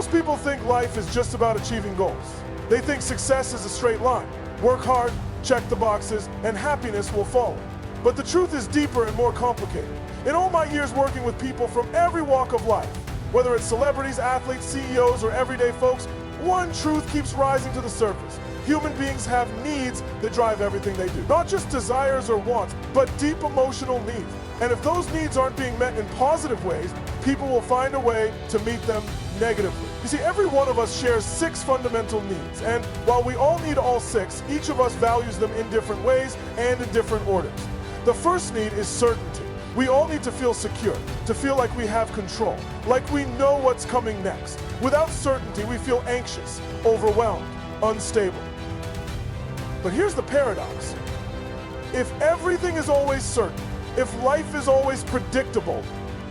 Most people think life is just about achieving goals. They think success is a straight line. Work hard, check the boxes, and happiness will follow. But the truth is deeper and more complicated. In all my years working with people from every walk of life, whether it's celebrities, athletes, CEOs, or everyday folks, one truth keeps rising to the surface. Human beings have needs that drive everything they do. Not just desires or wants, but deep emotional needs. And if those needs aren't being met in positive ways, people will find a way to meet them negatively. You see, every one of us shares 6 fundamental needs, and while we all need all 6, each of us values them in different ways and in different orders. The first need is certainty. We all need to feel secure, to feel like we have control, like we know what's coming next. Without certainty, we feel anxious, overwhelmed, unstable. But here's the paradox. If everything is always certain, if life is always predictable,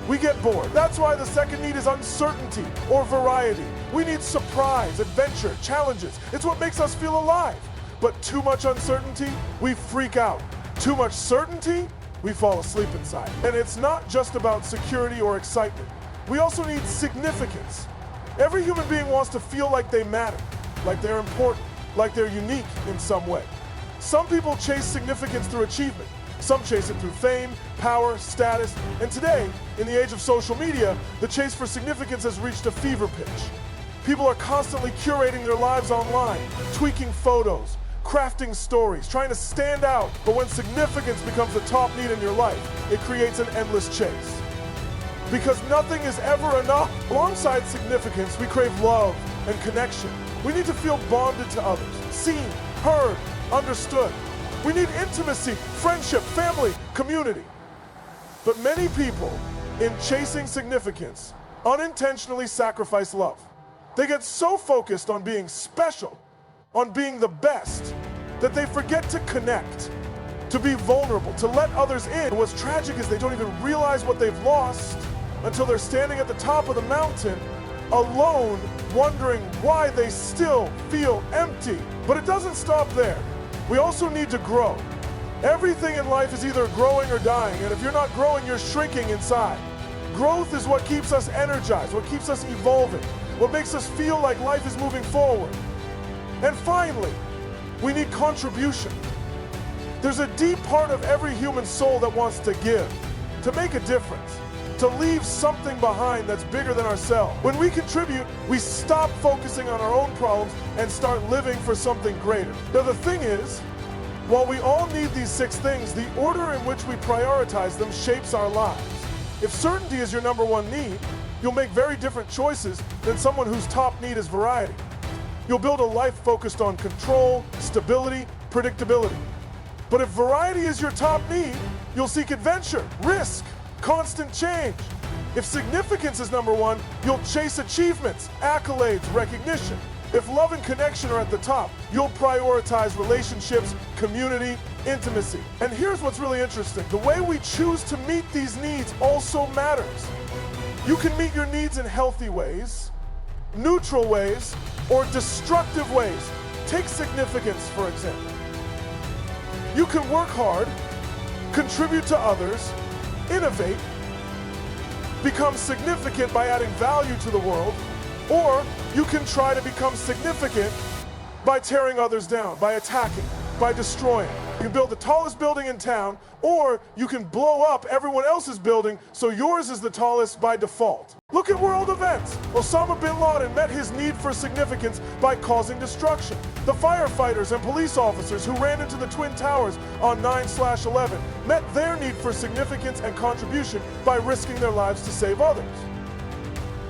we get bored. That's why the second need is uncertainty or variety. We need surprise, adventure, challenges. It's what makes us feel alive. But too much uncertainty, we freak out. Too much certainty, we fall asleep inside. And it's not just about security or excitement. We also need significance. Every human being wants to feel like they matter, like they're important, like they're unique in some way. Some people chase significance through achievement. Some chase it through fame, power, status, and today, in the age of social media, the chase for significance has reached a fever pitch. People are constantly curating their lives online, tweaking photos, crafting stories, trying to stand out, but when significance becomes the top need in your life, it creates an endless chase. Because nothing is ever enough. Alongside significance, we crave love and connection. We need to feel bonded to others, seen, heard, understood. We need intimacy, friendship, family, community. But many people, in chasing significance, unintentionally sacrifice love. They get so focused on being special, on being the best, that they forget to connect, to be vulnerable, to let others in. And what's tragic is they don't even realize what they've lost until they're standing at the top of the mountain, alone, wondering why they still feel empty. But it doesn't stop there. We also need to grow. Everything in life is either growing or dying, and if you're not growing, you're shrinking inside. Growth is what keeps us energized, what keeps us evolving, what makes us feel like life is moving forward. And finally, we need contribution. There's a deep part of every human soul that wants to give, to make a difference, to leave something behind that's bigger than ourselves. When we contribute, we stop focusing on our own problems and start living for something greater. Now the thing is, while we all need these 6 things, the order in which we prioritize them shapes our lives. If certainty is your number 1 need, you'll make very different choices than someone whose top need is variety. You'll build a life focused on control, stability, predictability. But if variety is your top need, you'll seek adventure, risk, constant change. If significance is number 1, you'll chase achievements, accolades, recognition. If love and connection are at the top, you'll prioritize relationships, community, intimacy. And here's what's really interesting. The way we choose to meet these needs also matters. You can meet your needs in healthy ways, neutral ways, or destructive ways. Take significance, for example. You can work hard, contribute to others, innovate, become significant by adding value to the world, or you can try to become significant by tearing others down, by attacking, by destroying. You can build the tallest building in town, or you can blow up everyone else's building so yours is the tallest by default. Look at world events. Osama bin Laden met his need for significance by causing destruction. The firefighters and police officers who ran into the Twin Towers on 9/11 met their need for significance and contribution by risking their lives to save others.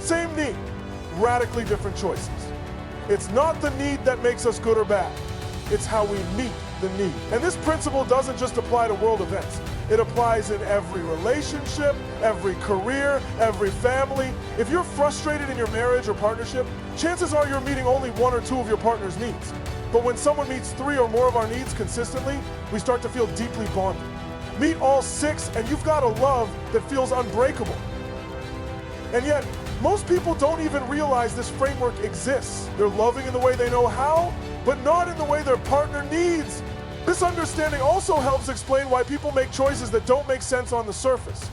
Same need, radically different choices. It's not the need that makes us good or bad. It's how we meet the need. And this principle doesn't just apply to world events. It applies in every relationship, every career, every family. If you're frustrated in your marriage or partnership, chances are you're meeting only 1 or 2 of your partner's needs. But when someone meets 3 or more of our needs consistently, we start to feel deeply bonded. Meet all 6 and you've got a love that feels unbreakable. And yet, most people don't even realize this framework exists. They're loving in the way they know how, but not in the way their partner needs. This understanding also helps explain why people make choices that don't make sense on the surface.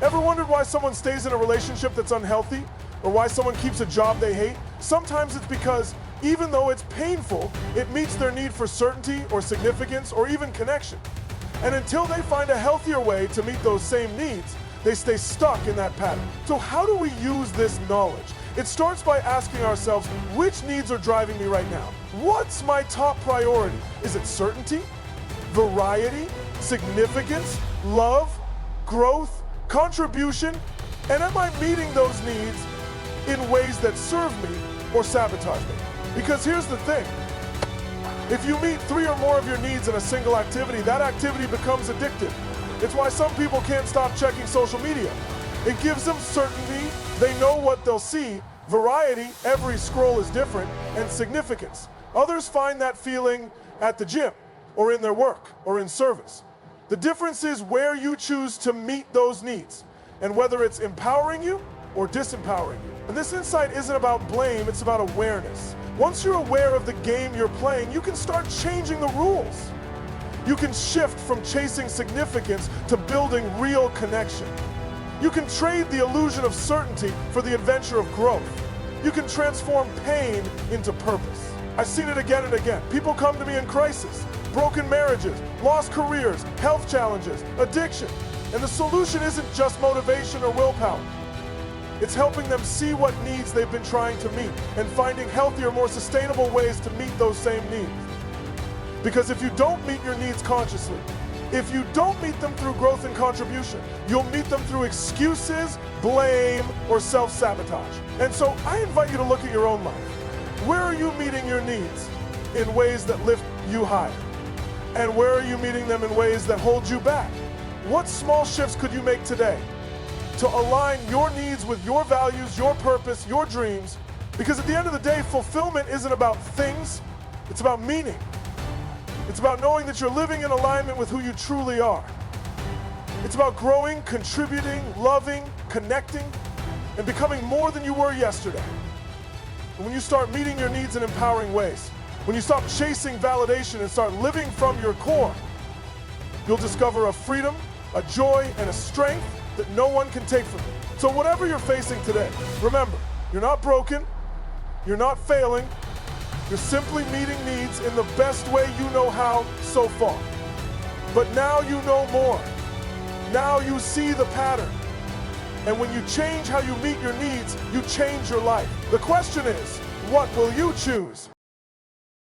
Ever wondered why someone stays in a relationship that's unhealthy? or why someone keeps a job they hate, sometimes it's because even though it's painful, it meets their need for certainty or significance or even connection. And until they find a healthier way to meet those same needs, they stay stuck in that pattern. So how do we use this knowledge? It starts by asking ourselves, which needs are driving me right now? What's my top priority? Is it certainty, variety, significance, love, growth, contribution? And am I meeting those needs in ways that serve me or sabotage me? Because here's the thing. If you meet 3 or more of your needs in a single activity, that activity becomes addictive. It's why some people can't stop checking social media. It gives them certainty, they know what they'll see, variety, every scroll is different, and significance. Others find that feeling at the gym, or in their work, or in service. The difference is where you choose to meet those needs, and whether it's empowering you or disempowering you. And this insight isn't about blame, it's about awareness. Once you're aware of the game you're playing, you can start changing the rules. You can shift from chasing significance to building real connection. You can trade the illusion of certainty for the adventure of growth. You can transform pain into purpose. I've seen it again and again. People come to me in crisis, broken marriages, lost careers, health challenges, addiction. And the solution isn't just motivation or willpower. It's helping them see what needs they've been trying to meet and finding healthier, more sustainable ways to meet those same needs. Because if you don't meet your needs consciously, if you don't meet them through growth and contribution, you'll meet them through excuses, blame, or self-sabotage. And so I invite you to look at your own life. Where are you meeting your needs in ways that lift you higher? And where are you meeting them in ways that hold you back? What small shifts could you make today to align your needs with your values, your purpose, your dreams? Because at the end of the day, fulfillment isn't about things, it's about meaning. It's about knowing that you're living in alignment with who you truly are. It's about growing, contributing, loving, connecting, and becoming more than you were yesterday. And when you start meeting your needs in empowering ways, when you stop chasing validation and start living from your core, you'll discover a freedom, a joy, and a strength that no one can take from you. So whatever you're facing today, remember, you're not broken, you're not failing, you're simply meeting needs in the best way you know how so far. But now you know more. Now you see the pattern. And when you change how you meet your needs, you change your life. The question is, what will you choose?